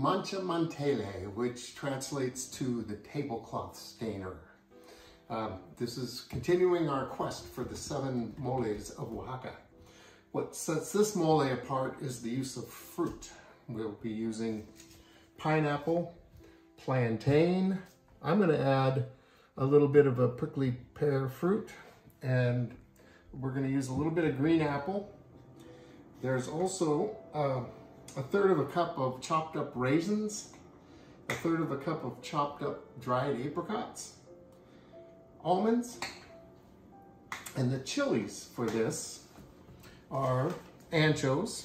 Manchamanteles, which translates to the tablecloth stainer. This is continuing our quest for the 7 moles of Oaxaca. What sets this mole apart is the use of fruit. We'll be using pineapple, plantain. I'm going to add a little bit of a prickly pear fruit, and we're going to use a little bit of green apple. There's also a 1/3 of a cup of chopped up raisins, a 1/3 of a cup of chopped up dried apricots, almonds, and the chilies for this are anchos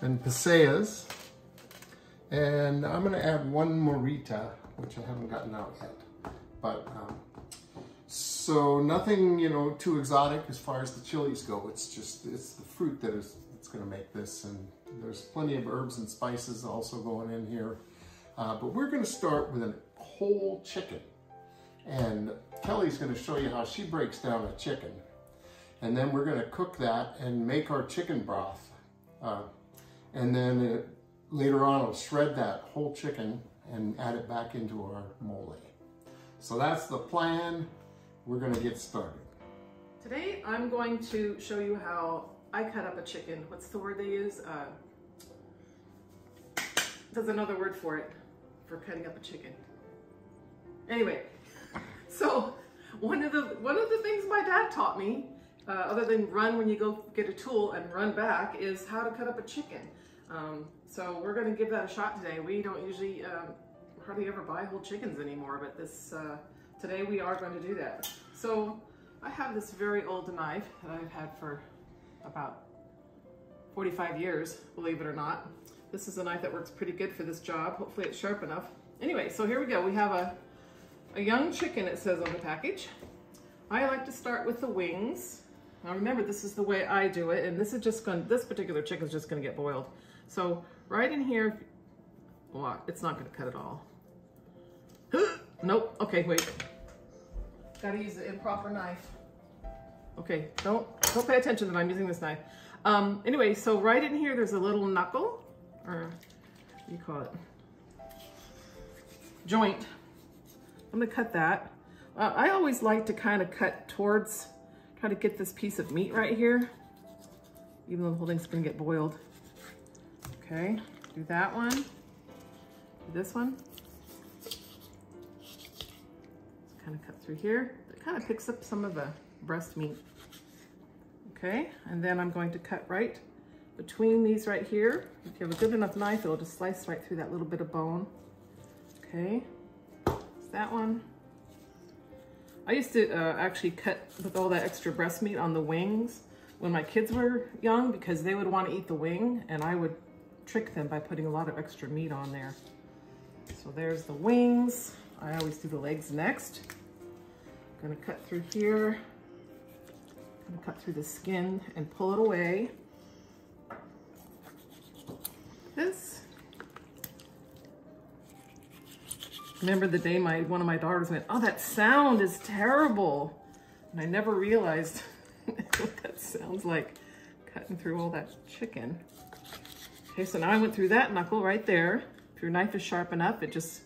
and pasillas, and I'm going to add 1 morita, which I haven't gotten out yet. But so nothing, you know, too exotic as far as the chilies go. It's the fruit that's going to make this, and there's plenty of herbs and spices also going in here. But we're going to start with a whole chicken. And Kelly's going to show you how she breaks down a chicken. And then we're going to cook that and make our chicken broth. And then later on, I'll shred that whole chicken and add it back into our mole. So that's the plan. We're going to get started. Today, I'm going to show you how I cut up a chicken. What's the word they use? There's another word for it, for cutting up a chicken. Anyway. So one of the things my dad taught me, other than run when you go get a tool and run back, is how to cut up a chicken. So we're going to give that a shot today. We don't usually hardly ever buy whole chickens anymore, but today we are going to do that. So I have this very old knife that I've had for about 45 years, believe it or not. This is a knife that works pretty good for this job. Hopefully it's sharp enough. Anyway, so here we go. We have a young chicken, it says on the package. I like to start with the wings. Now remember, this is the way I do it, and this particular chicken is just going to get boiled. So right in here, well, it's not going to cut it all. Nope. Okay, wait. Gotta use the improper knife. Okay, don't pay attention that I'm using this knife. Anyway, so right in here, there's a little knuckle, or what do you call it? Joint. I'm gonna cut that. I always like to kind of cut towards, try to get this piece of meat right here, even though the whole thing's gonna get boiled. Okay, do that one, do this one. Just kind of cut through here. It kind of picks up some of the breast meat. Okay, and then I'm going to cut right between these right here. If you have a good enough knife, it'll just slice right through that little bit of bone. Okay. That one. I used to actually cut with all that extra breast meat on the wings when my kids were young, because they would want to eat the wing, and I would trick them by putting a lot of extra meat on there. So there's the wings. I always do the legs next. I'm gonna cut through here. I'm gonna cut through the skin and pull it away. This. Remember the day one of my daughters went, "Oh, that sound is terrible." And I never realized what that sounds like, cutting through all that chicken. Okay, so now I went through that knuckle right there. If your knife is sharp enough, it just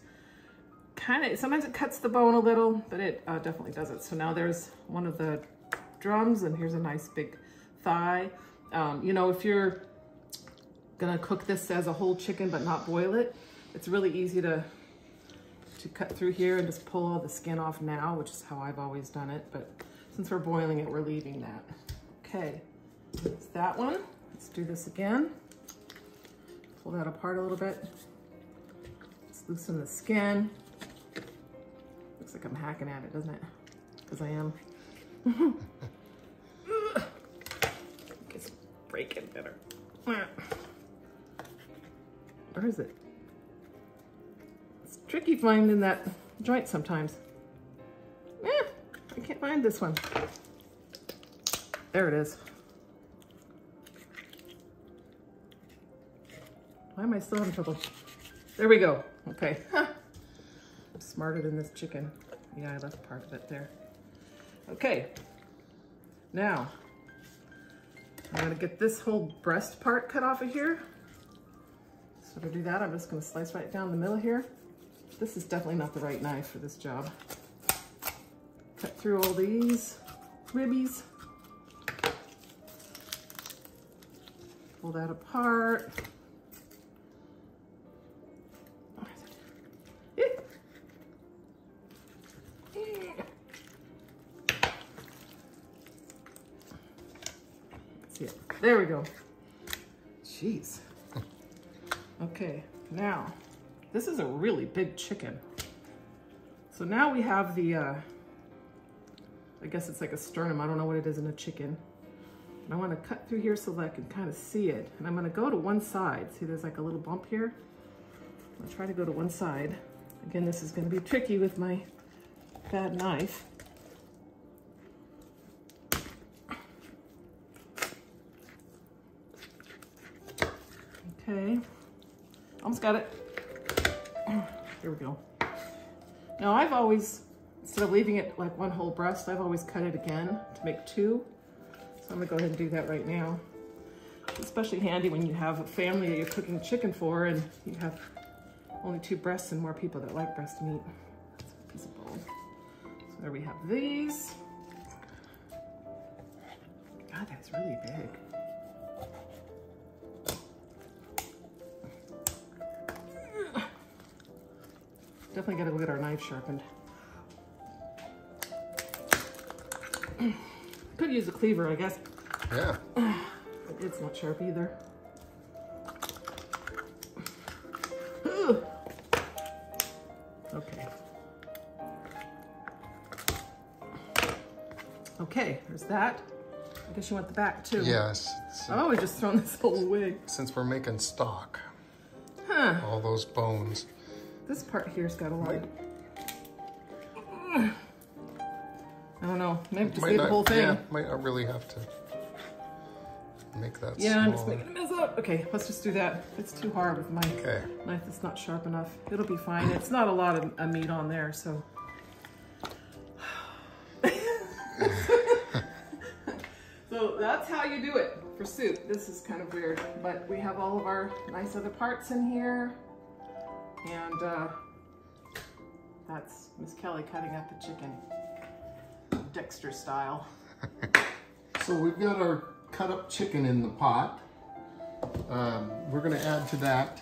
sometimes it cuts the bone a little, but it definitely does it. So now there's one of the drums, and here's a nice big thigh. You know, if you're gonna cook this as a whole chicken but not boil it, it's really easy to cut through here and just pull all the skin off now, which is how I've always done it. But since we're boiling it, we're leaving that. Okay, that's that one. Let's do this again. Pull that apart a little bit. Let's loosen the skin. Looks like I'm hacking at it, doesn't it? Because I am. It's breaking better. Where is it? Tricky finding that joint sometimes. I can't find this one. There it is. Why am I still having trouble? There we go. Okay. I'm smarter than this chicken. Yeah, I left part of it there. Okay. Now, I'm gonna get this whole breast part cut off of here. So to do that, I'm just going to slice right down the middle here. This is definitely not the right knife for this job. Cut through all these ribbies. Pull that apart. See it. There we go. Jeez. Okay, now, this is a really big chicken. So now we have the, I guess it's like a sternum. I don't know what it is in a chicken. And I want to cut through here so that I can kind of see it. And I'm going to go to one side. See, there's like a little bump here. I'll try to go to one side. Again, this is going to be tricky with my bad knife. Okay. Almost got it. Here we go. Now I've always, instead of leaving it like one whole breast, I've always cut it again to make two. So I'm gonna go ahead and do that right now. It's especially handy when you have a family that you're cooking chicken for and you have only 2 breasts and more people that like breast meat. That's a piece of bone. So there we have these. God, that's really big. Definitely gotta go get our knife sharpened. Could use a cleaver, I guess. Yeah. But it's not sharp either. Okay. Okay, there's that. I guess you want the back too. Yes. Oh, we just thrown this whole away. Since we're making stock. Huh. All those bones. This part here's got a lot. I don't know. Maybe just leave the whole thing. Yeah, might not really have to make that Yeah, smaller. I'm just making a mess up. Okay, let's just do that. It's too hard with my knife that's not sharp enough. It'll be fine. It's not a lot of meat on there, so. So that's how you do it for soup. This is kind of weird, but we have all of our nice other parts in here. And that's Miss Kelly cutting up the chicken, Dexter style. So we've got our cut up chicken in the pot. We're gonna add to that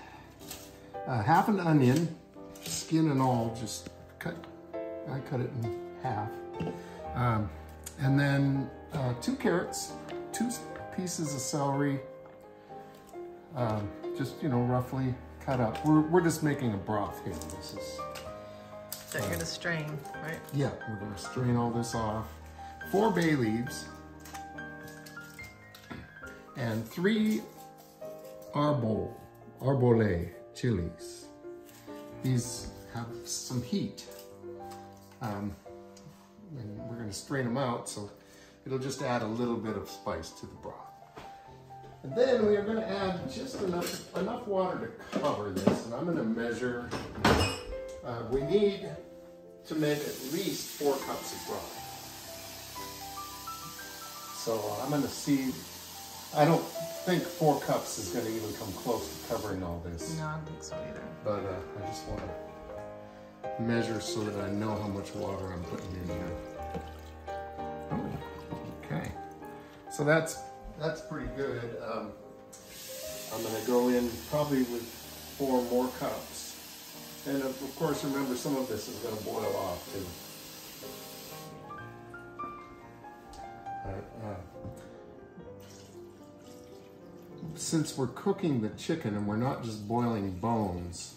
half an onion, skin and all, just cut. I cut it in half. And then 2 carrots, 2 pieces of celery, just, you know, roughly cut up. We're just making a broth here. This is that you're gonna strain, right? Yeah, we're gonna strain all this off. 4 bay leaves and 3 arbole chilies. These have some heat. And we're gonna strain them out, so it'll just add a little bit of spice to the broth. And then we are going to add just enough water to cover this, and I'm going to measure. We need to make at least 4 cups of broth. So I'm going to see. I don't think 4 cups is going to even come close to covering all this. No, I don't think so either. But I just want to measure so that I know how much water I'm putting in here. Oh, okay. So that's pretty good. I'm going to go in probably with 4 more cups. And of course, remember, some of this is going to boil off too. Since we're cooking the chicken and we're not just boiling bones,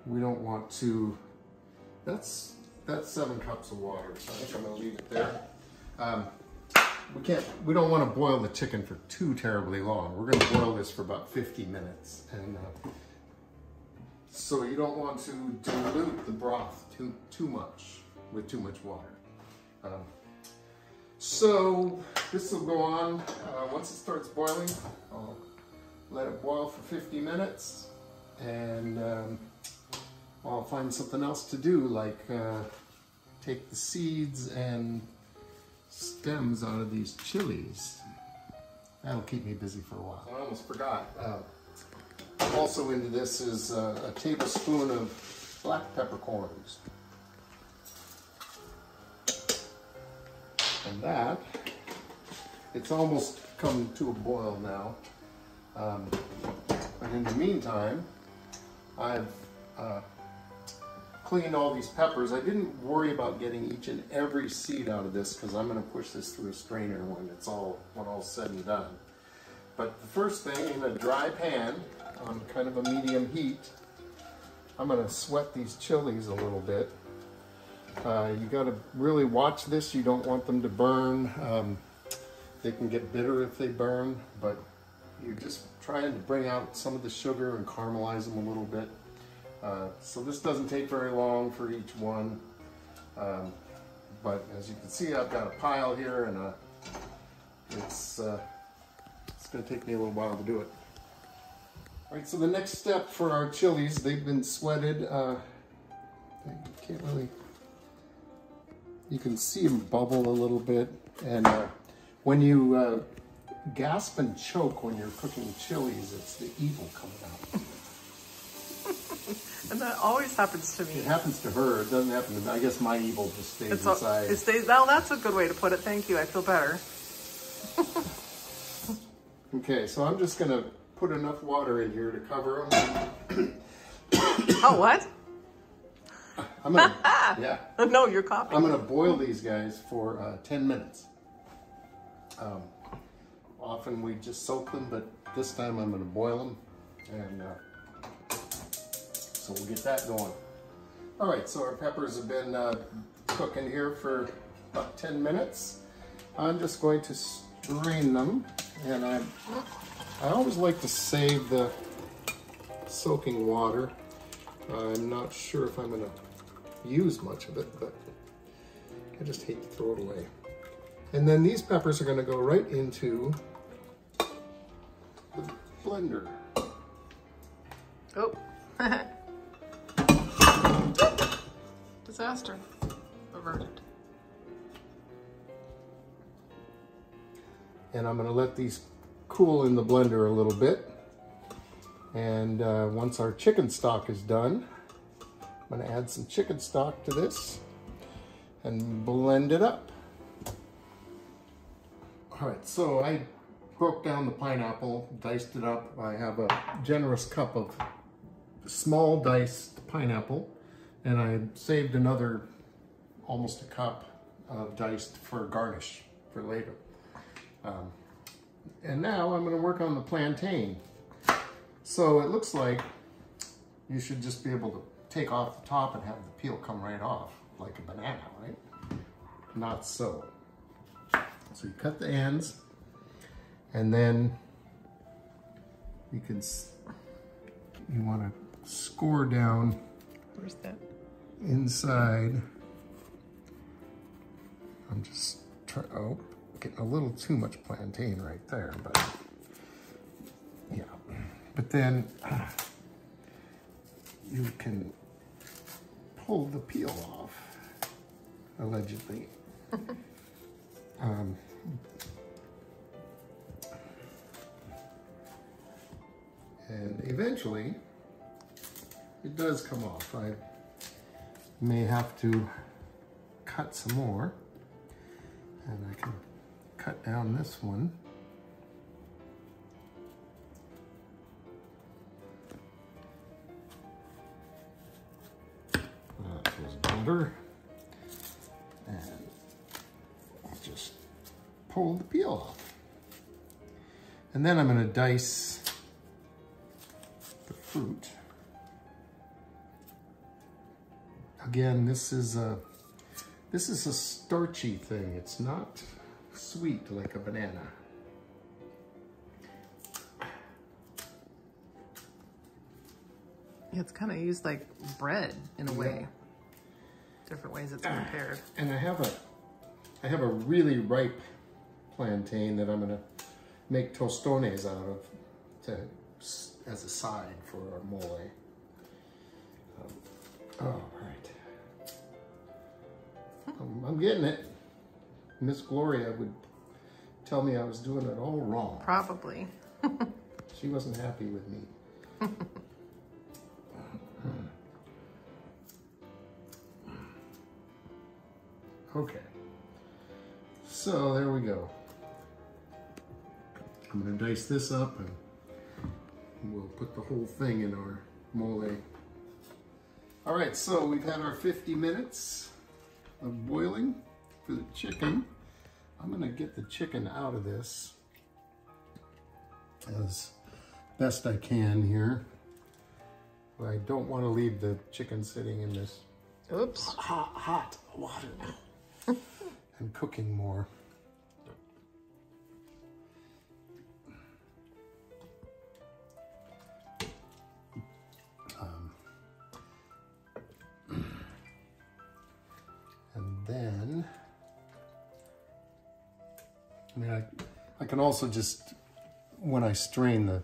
we don't want to, that's 7 cups of water, so I think I'm going to leave it there. We don't want to boil the chicken for too terribly long. We're going to boil this for about 50 minutes. And so you don't want to dilute the broth too much with too much water. So this will go on, once it starts boiling, I'll let it boil for 50 minutes and I'll find something else to do, like take the seeds and stems out of these chilies. That'll keep me busy for a while. I almost forgot. Also into this is a tablespoon of black peppercorns. And that, it's almost come to a boil now. But in the meantime, I've cleaned all these peppers. I didn't worry about getting each and every seed out of this because I'm going to push this through a strainer when all's said and done. But the first thing, in a dry pan on kind of a medium heat, I'm going to sweat these chilies a little bit. You got to really watch this. You don't want them to burn. They can get bitter if they burn, but you're just trying to bring out some of the sugar and caramelize them a little bit. So this doesn't take very long for each one. But as you can see, I've got a pile here, and it's going to take me a little while to do it. All right, so the next step for our chilies, they've been sweated. You can see them bubble a little bit, and when you gasp and choke when you're cooking chilies, it's the evil coming out. And that always happens to me. It happens to her. It doesn't happen to me. I guess my evil just stays inside. It stays. Well, that's a good way to put it. Thank you. I feel better. Okay, so I'm just going to put enough water in here to cover them. Oh, what? I'm gonna, yeah. No, you're coughing. I'm going to boil these guys for 10 minutes. Often we just soak them, but this time I'm going to boil them, and so we'll get that going. All right, so our peppers have been cooking here for about 10 minutes. I'm just going to strain them, and I always like to save the soaking water. I'm not sure if I'm going to use much of it, but I just hate to throw it away. And then these peppers are going to go right into the blender. Oh. Disaster averted. And I'm going to let these cool in the blender a little bit. And once our chicken stock is done, I'm going to add some chicken stock to this and blend it up. All right, so I broke down the pineapple, diced it up. I have a generous cup of small diced pineapple, and I saved another almost a cup of diced for garnish for later. And now I'm going to work on the plantain. So it looks like you should just be able to take off the top and have the peel come right off, like a banana, right? Not so. So you cut the ends, and then you want to score down. Where's that? Inside. I'm just getting a little too much plantain right there, but yeah. But then you can pull the peel off, allegedly. And eventually it does come off. I may have to cut some more, and I can cut down this one. That goes under, and I'll just pull the peel off. And then I'm going to dice the fruit. Again, this is a starchy thing. It's not sweet like a banana. Yeah, it's kind of used like bread in a way. Different ways it's prepared. And I have a really ripe plantain that I'm gonna make tostones out of as a side for our mole. All right. I'm getting it. Miss Gloria would tell me I was doing it all wrong. Probably. She wasn't happy with me. Okay, so there we go. I'm gonna dice this up and we'll put the whole thing in our mole. All right, so we've had our 50 minutes of boiling for the chicken. I'm gonna get the chicken out of this as best I can here. But I don't want to leave the chicken sitting in this hot water and cooking more. And then, I mean, I can also just, when I strain the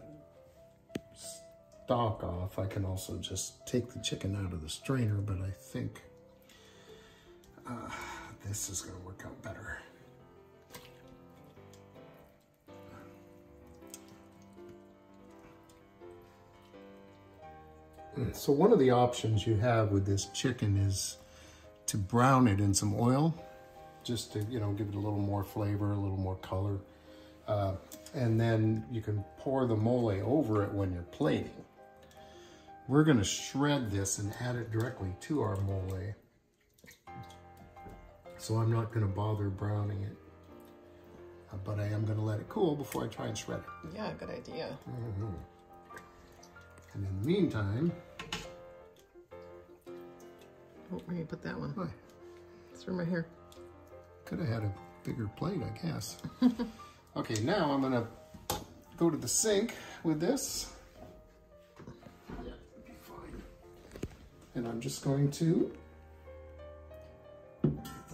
stock off, I can also just take the chicken out of the strainer, but I think this is going to work out better. So one of the options you have with this chicken is to brown it in some oil, just to, you know, give it a little more flavor, a little more color. And then you can pour the mole over it when you're plating. We're going to shred this and add it directly to our mole. So I'm not going to bother browning it. But I am going to let it cool before I try and shred it. Yeah, good idea. And in the meantime... Oh, where you put that one? Why? It's from right here. Could have had a bigger plate, I guess. Okay, now I'm going to go to the sink with this. Yeah, it'll be fine. And I'm just going to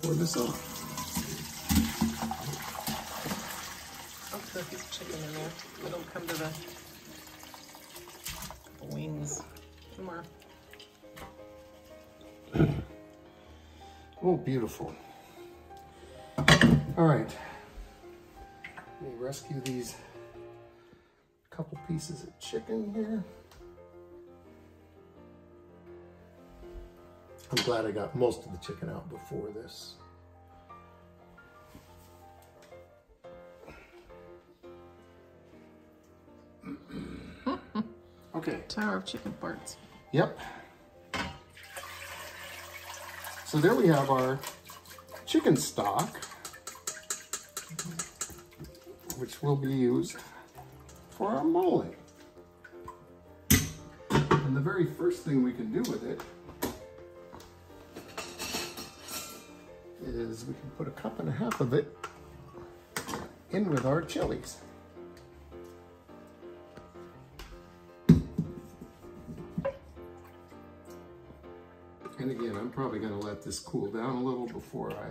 pour this off. I'll put a piece of chicken in there. It'll come to the wings. Some more. Oh, beautiful. All right. Let me rescue these couple pieces of chicken here. I'm glad I got most of the chicken out before this. Okay. Tower of chicken parts. Yep. So there we have our chicken stock, which will be used for our mole. And the very first thing we can do with it is we can put 1.5 cups of it in with our chilies. And again, I'm probably going to let this cool down a little before I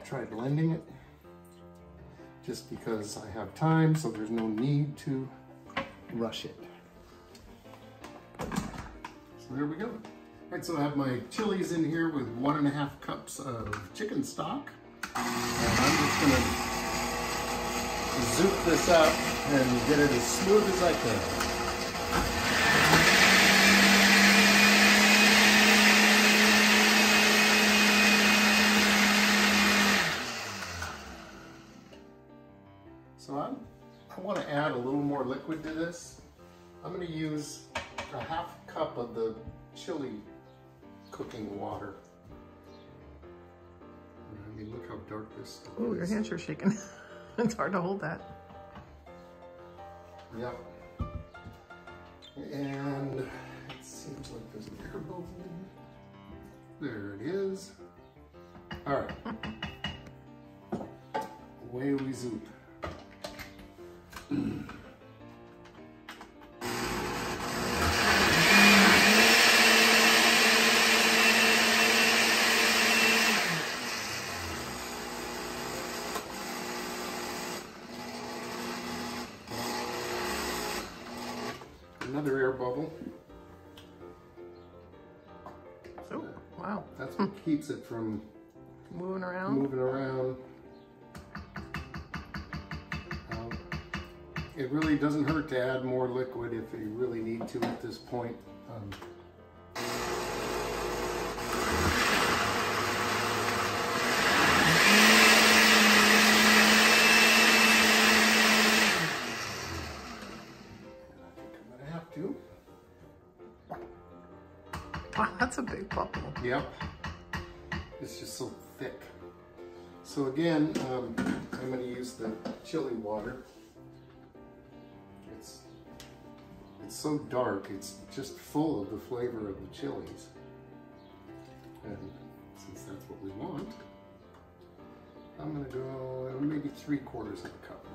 try blending it, just because I have time, so there's no need to rush it. So there we go. All right, so I have my chilies in here with 1.5 cups of chicken stock. And I'm just going to zoop this up and get it as smooth as I can. So I want to add a little more liquid to this. I'm going to use 1/2 cup of the chili cooking water. I mean, look how dark this stuff is. Oh, your hands are shaking. It's hard to hold that. Yep. And it seems like there's an air bubble. There it is. All right. Away we zoop. Another air bubble. Oh, wow. That's what keeps it from Moving around. Moving around. It really doesn't hurt to add more liquid if you really need to at this point. Wow, that's a big bubble. Yep. It's just so thick. So again, I'm going to use the chili water. It's so dark, it's just full of the flavor of the chilies. And since that's what we want, I'm going to go maybe 3/4 of a cup more.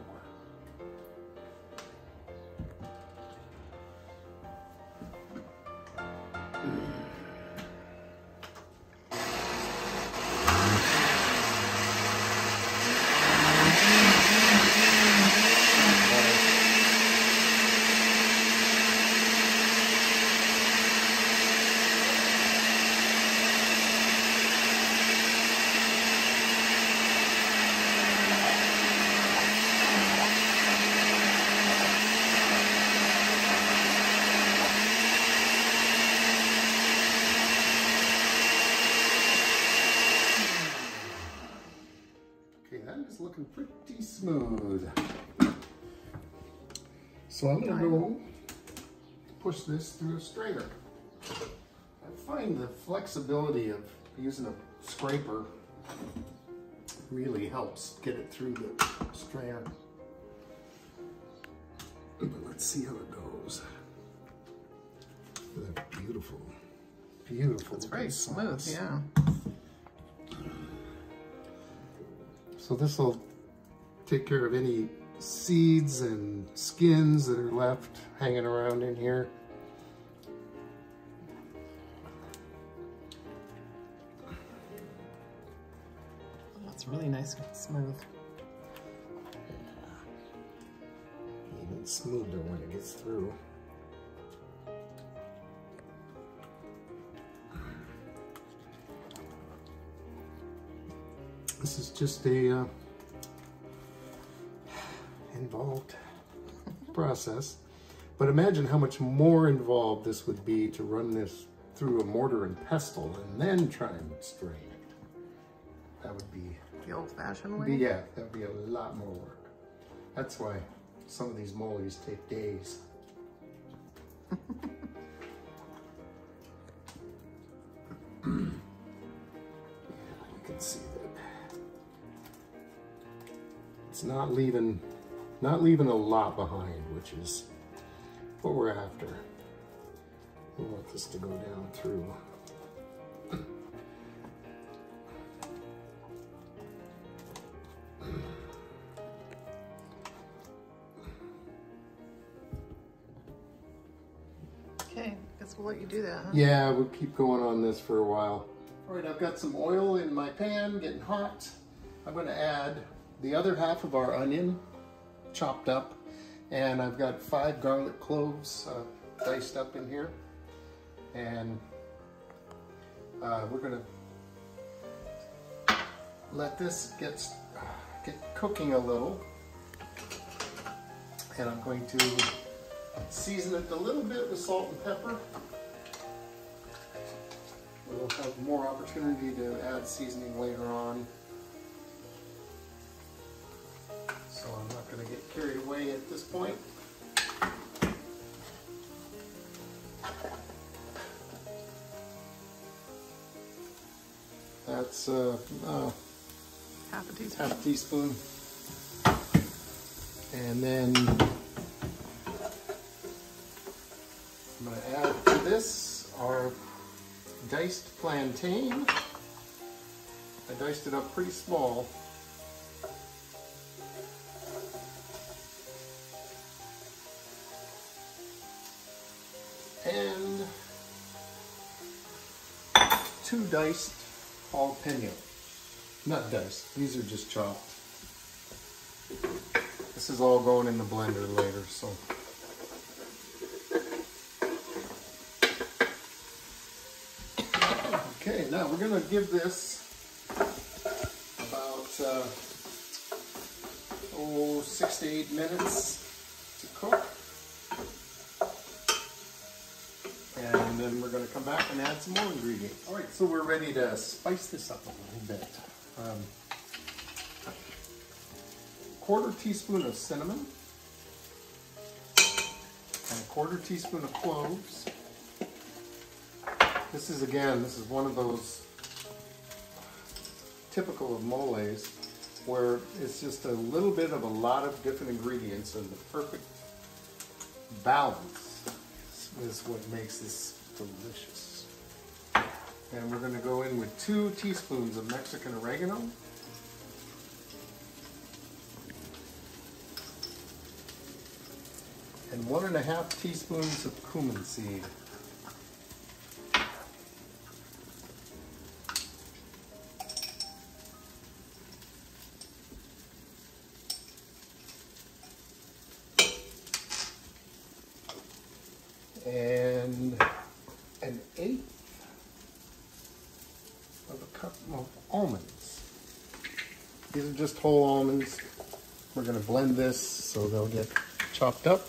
Looking pretty smooth. So I'm going to go push this through a strainer. I find the flexibility of using a scraper really helps get it through the strainer. But let's see how it goes. That beautiful, beautiful. It's very smooth, yeah. So this will take care of any seeds and skins that are left hanging around in here. That's really nice and smooth. Even smoother when it gets through. This is just a involved process, but imagine how much more involved this would be to run this through a mortar and pestle and then try and strain it. That would be the old-fashioned way? Yeah, that would be a lot more work. That's why some of these moles take days. You can see that it's not leaving a lot behind, which is what we're after. We want this to go down through. Okay, guess we'll let you do that, huh? Yeah, we'll keep going on this for a while. All right, I've got some oil in my pan, getting hot. I'm going to add the other half of our onion, chopped up, and I've got 5 garlic cloves diced up in here. And we're going to let this get cooking a little. And I'm going to season it a little bit with salt and pepper. We'll have more opportunity to add seasoning later on. So I'm not going to get carried away at this point. That's half a teaspoon. Half a teaspoon. And then I'm going to add to this our diced plantain. I diced it up pretty small. And 2 diced jalapeno. Not diced, these are just chopped. This is all going in the blender later, so. Okay, now we're going to give this 6 to 8 minutes to cook. And then we're going to come back and add some more ingredients. All right, so we're ready to spice this up a little bit. 1/4 teaspoon of cinnamon and 1/4 teaspoon of cloves. This is one of those typical of moles where it's just a little bit of a lot of different ingredients, and the perfect balance is what makes this delicious. And we're going to go in with 2 teaspoons of Mexican oregano. And 1½ teaspoons of cumin seed. And 1/8 of a cup of almonds. These are just whole almonds. We're going to blend this so they'll get chopped up.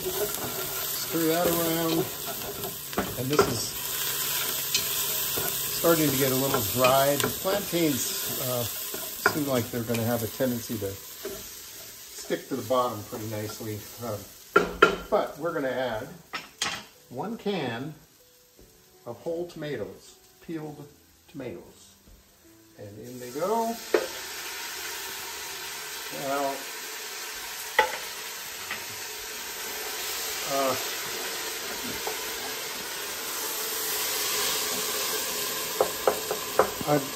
Stir that around. And this is starting to get a little dry. The plantains seem like they're going to have a tendency to stick to the bottom pretty nicely. But we're going to add 1 can of whole tomatoes, peeled tomatoes. And in they go. Now,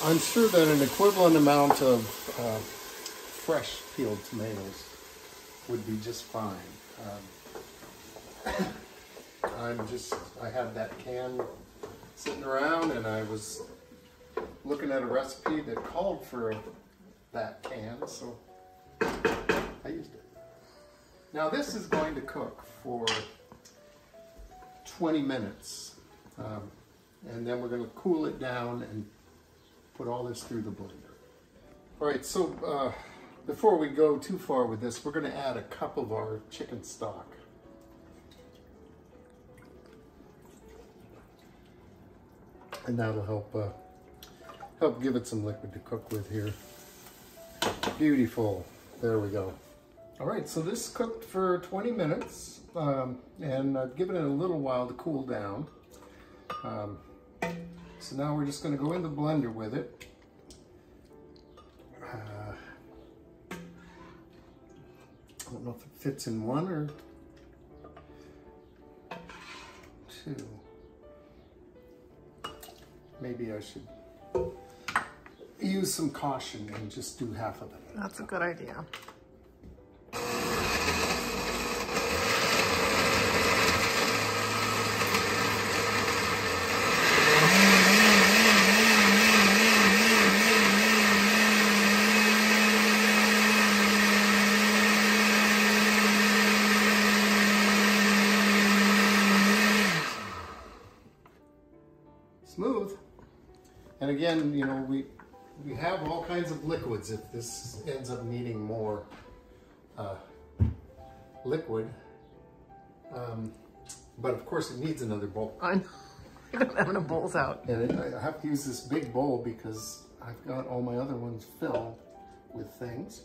I'm sure that an equivalent amount of fresh peeled tomatoes would be just fine. I had that can sitting around, and I was looking at a recipe that called for that can, so I used it. Now this is going to cook for 20 minutes, and then we're going to cool it down and put all this through the blender. All right, so before we go too far with this, we're going to add a cup of our chicken stock. And that'll help give it some liquid to cook with here. Beautiful. There we go. All right, so this cooked for 20 minutes, and I've given it a little while to cool down. So now we're just going to go in the blender with it. I don't know if it fits in 1 or 2. Maybe I should use some caution and just do half of it. That's a good idea. Smooth. And again, you know, we have all kinds of liquids if this ends up needing more liquid. But of course it needs another bowl. I know. I don't have enough bowls out. And I have to use this big bowl because I've got all my other ones filled with things.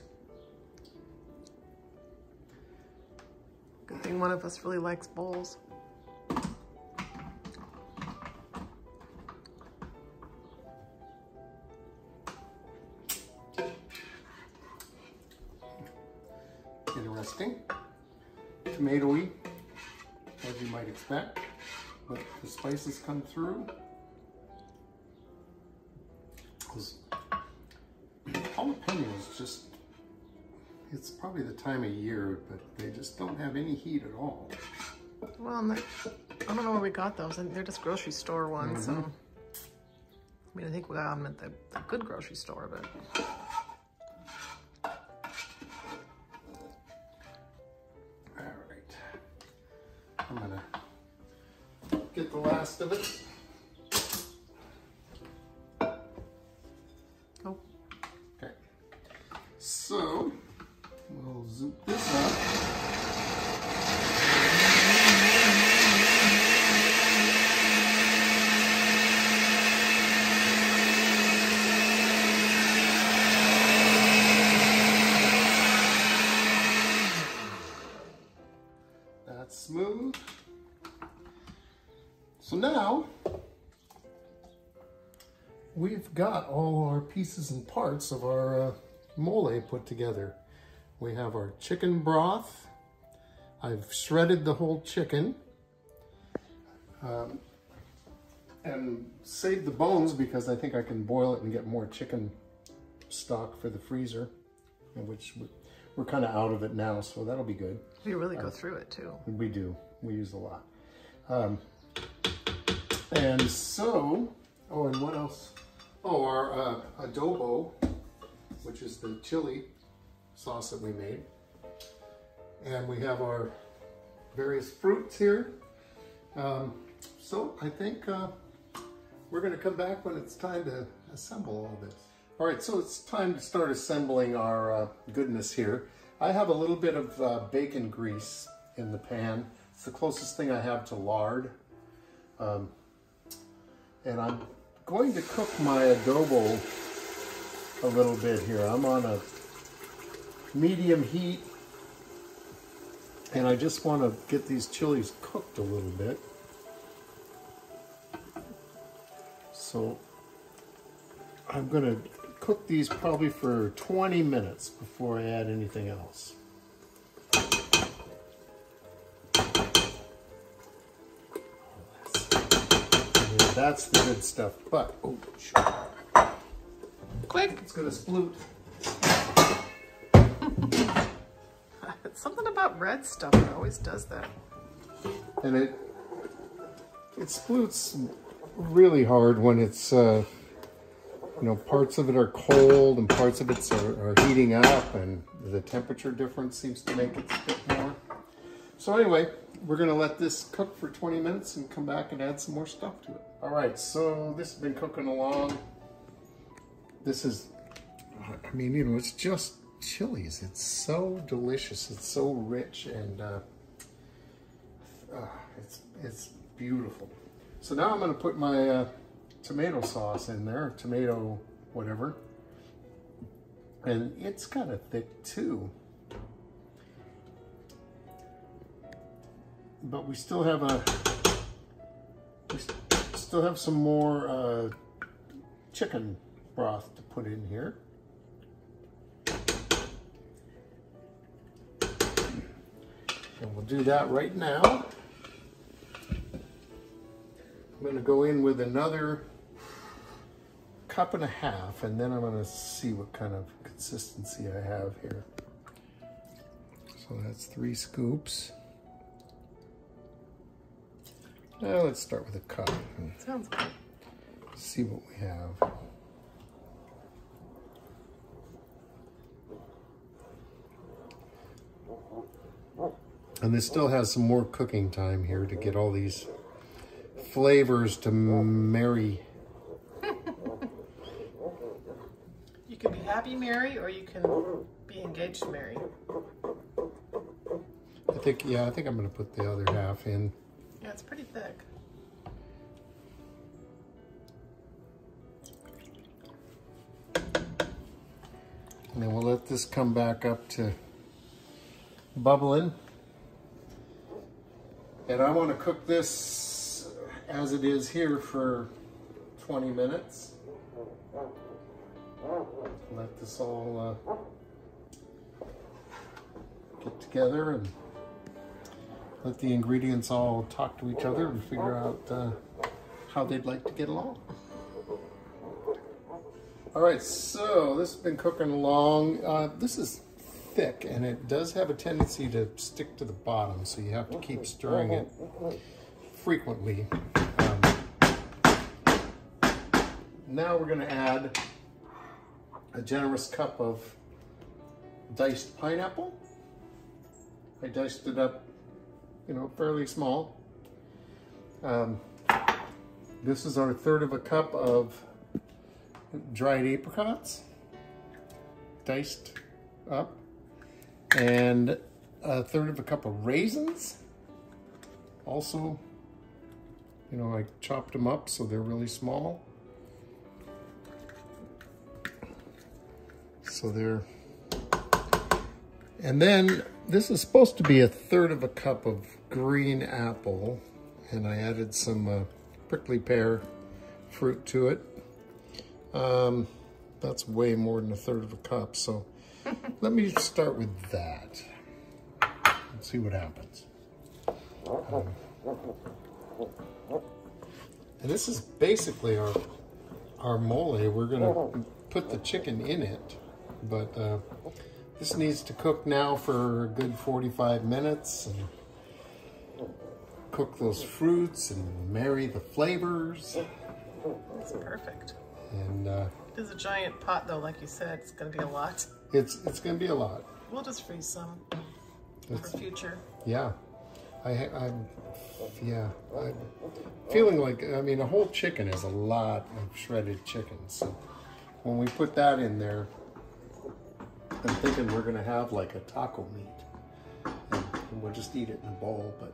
Good thing one of us really likes bowls. Interesting. Tomatoey, as you might expect, but the spices come through. Those jalapenos just, it's probably the time of year, but they just don't have any heat at all. Well, I don't know where we got those. They're just grocery store ones. So. I mean, I think we got them at the good grocery store, but. I'm gonna get the last of it. Oh. Okay. spoon. So now, we've got all our pieces and parts of our mole put together. We have our chicken broth. I've shredded the whole chicken and saved the bones because I think I can boil it and get more chicken stock for the freezer, which we're kind of out of it now, so that'll be good. We really go through it too. We do. We use a lot. And so, oh, and what else? Oh, our adobo, which is the chili sauce that we made. And we have our various fruits here. So I think we're going to come back when it's time to assemble all this. All right, so it's time to start assembling our goodness here. I have a little bit of bacon grease in the pan. It's the closest thing I have to lard. And I'm going to cook my adobo a little bit here. I'm on a medium heat, and I just want to get these chilies cooked a little bit. So I'm going to cook these probably for 20 minutes before I add anything else. That's the good stuff, but, oh, shoot. Quick! It's gonna sploot. Something about red stuff, it always does that. And it sploots really hard when it's, you know, parts of it are cold and parts of it are heating up, and the temperature difference seems to make it a bit more. So anyway, we're gonna let this cook for 20 minutes and come back and add some more stuff to it. All right, so this has been cooking along. This is, I mean, you know, it's just chilies. It's so delicious. It's so rich, and it's beautiful. So now I'm gonna put my tomato sauce in there, tomato whatever. And it's kind of thick too. But we still have some more chicken broth to put in here. And we'll do that right now. I'm going to go in with another cup and a half, and then I'm going to see what kind of consistency I have here. So that's 3 scoops. Now let's start with a cup. Sounds good. See what we have. And this still has some more cooking time here to get all these flavors to marry. You can be happy Mary, or you can be engaged Mary. I think I'm going to put the other half in. Yeah, it's pretty thick. And then we'll let this come back up to bubbling. And I want to cook this as it is here for 20 minutes. Let this all get together and let the ingredients all talk to each other and figure out how they'd like to get along. All right, so this has been cooking along. This is thick, and it does have a tendency to stick to the bottom, so you have to keep stirring it frequently. Now we're going to add a generous cup of diced pineapple. I diced it up, you know, fairly small. This is our 1/3 of a cup of dried apricots, diced up, and 1/3 of a cup of raisins. Also, you know, I chopped them up so they're really small. So they're, and then This is supposed to be 1/3 cup of green apple, and I added some prickly pear fruit to it. That's way more than 1/3 cup, so let me start with that and see what happens. And this is basically our mole. We're gonna put the chicken in it, but this needs to cook now for a good 45 minutes and cook those fruits and marry the flavors. That's perfect. And it is a giant pot though, like you said. It's gonna be a lot. It's gonna be a lot. We'll just freeze some for future. Yeah. I'm feeling like, I mean, a whole chicken is a lot of shredded chicken. So when we put that in there, I'm thinking we're gonna have like a taco meat, and we'll just eat it in a bowl. But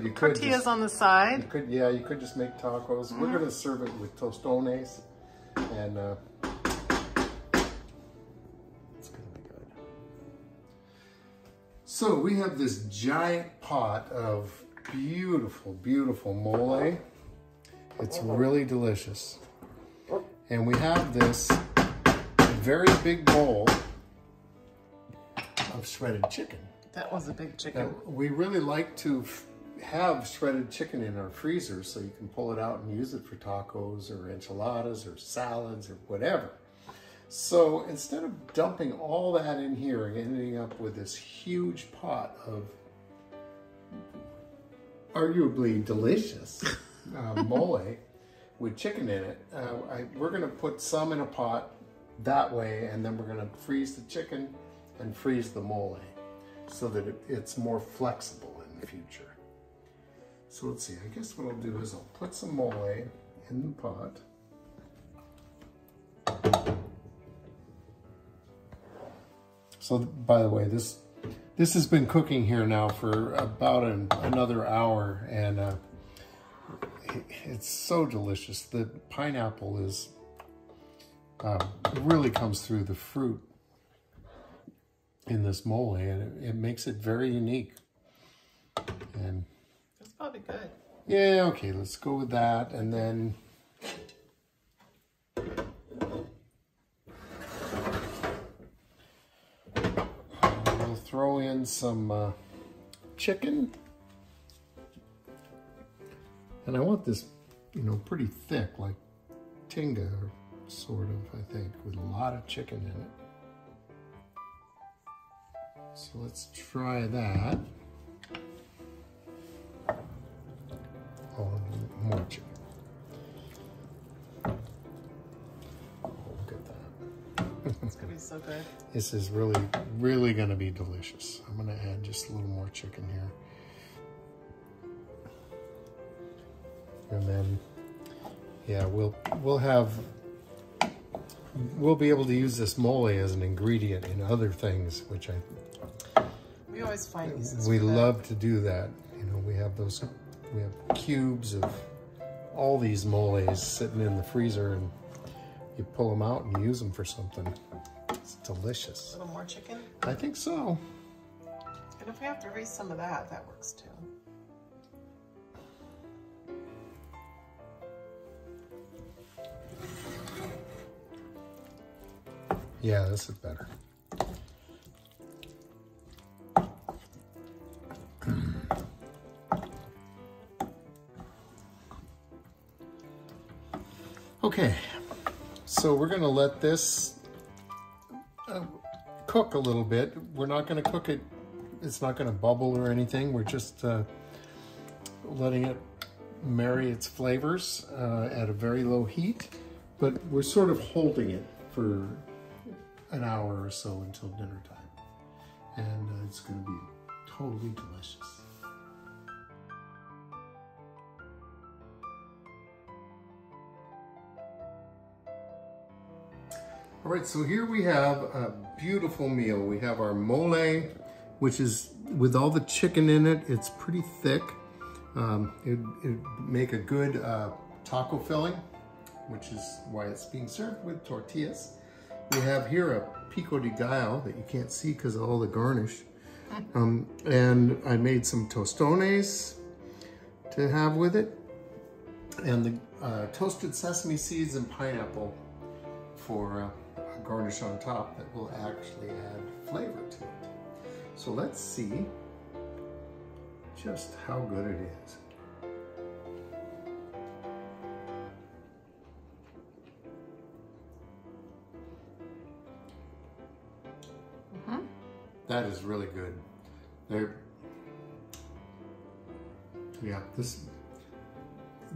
you could tortillas just, on the side. You could just make tacos. We're gonna serve it with tostones, and it's gonna be good. So we have this giant pot of beautiful, beautiful mole. It's really delicious, and we have this very big bowl of shredded chicken. That was a big chicken. Now, we really like to have shredded chicken in our freezer so you can pull it out and use it for tacos or enchiladas or salads or whatever. So instead of dumping all that in here and ending up with this huge pot of arguably delicious mole with chicken in it, we're gonna put some in a pot that way, and then we're gonna freeze the chicken and freeze the mole so that it's more flexible in the future. So let's see, I guess what I'll do is I'll put some mole in the pot. So by the way, this has been cooking here now for about another hour, and it's so delicious. The pineapple is really comes through the fruit in this mole, and it makes it very unique. And that's probably good. Yeah, okay, let's go with that, and then we'll throw in some chicken. And I want this, you know, pretty thick, like tinga, sort of, I think, with a lot of chicken in it. So let's try that. Oh, more chicken. Oh, look at that. It's gonna be so good. This is really, really gonna be delicious. I'm gonna add just a little more chicken here. And then, yeah, we'll be able to use this mole as an ingredient in other things, which we always find uses we for that. love to do that. You know, we have cubes of all these moles sitting in the freezer, and you pull them out and use them for something. It's delicious. A little more chicken? I think so. And if we have to raise some of that, that works too. Yeah, this is better. Okay, so we're gonna let this cook a little bit. We're not gonna cook it, it's not gonna bubble or anything. We're just letting it marry its flavors at a very low heat, but we're sort of holding it for an hour or so until dinner time. And it's gonna be totally delicious. All right, so here we have a beautiful meal. We have our mole, which is with all the chicken in it. It's pretty thick. It'd make a good taco filling, which is why it's being served with tortillas. We have here a pico de gallo that you can't see because of all the garnish. And I made some tostones to have with it. And the toasted sesame seeds and pineapple for a garnish on top that will actually add flavor to it. So let's see just how good it is. That is really good. Yeah, this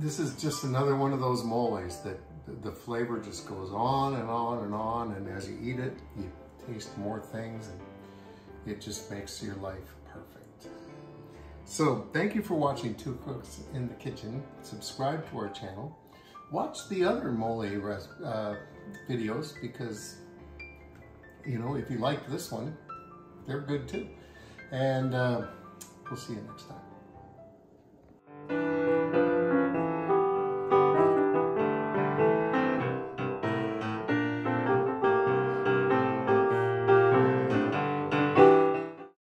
is just another one of those moles that the flavor just goes on and on and on, and as you eat it, you taste more things, and it just makes your life perfect. So thank you for watching Two Cooks in the Kitchen. Subscribe to our channel. Watch the other mole videos because, you know, if you like this one, they're good too. And we'll see you next time.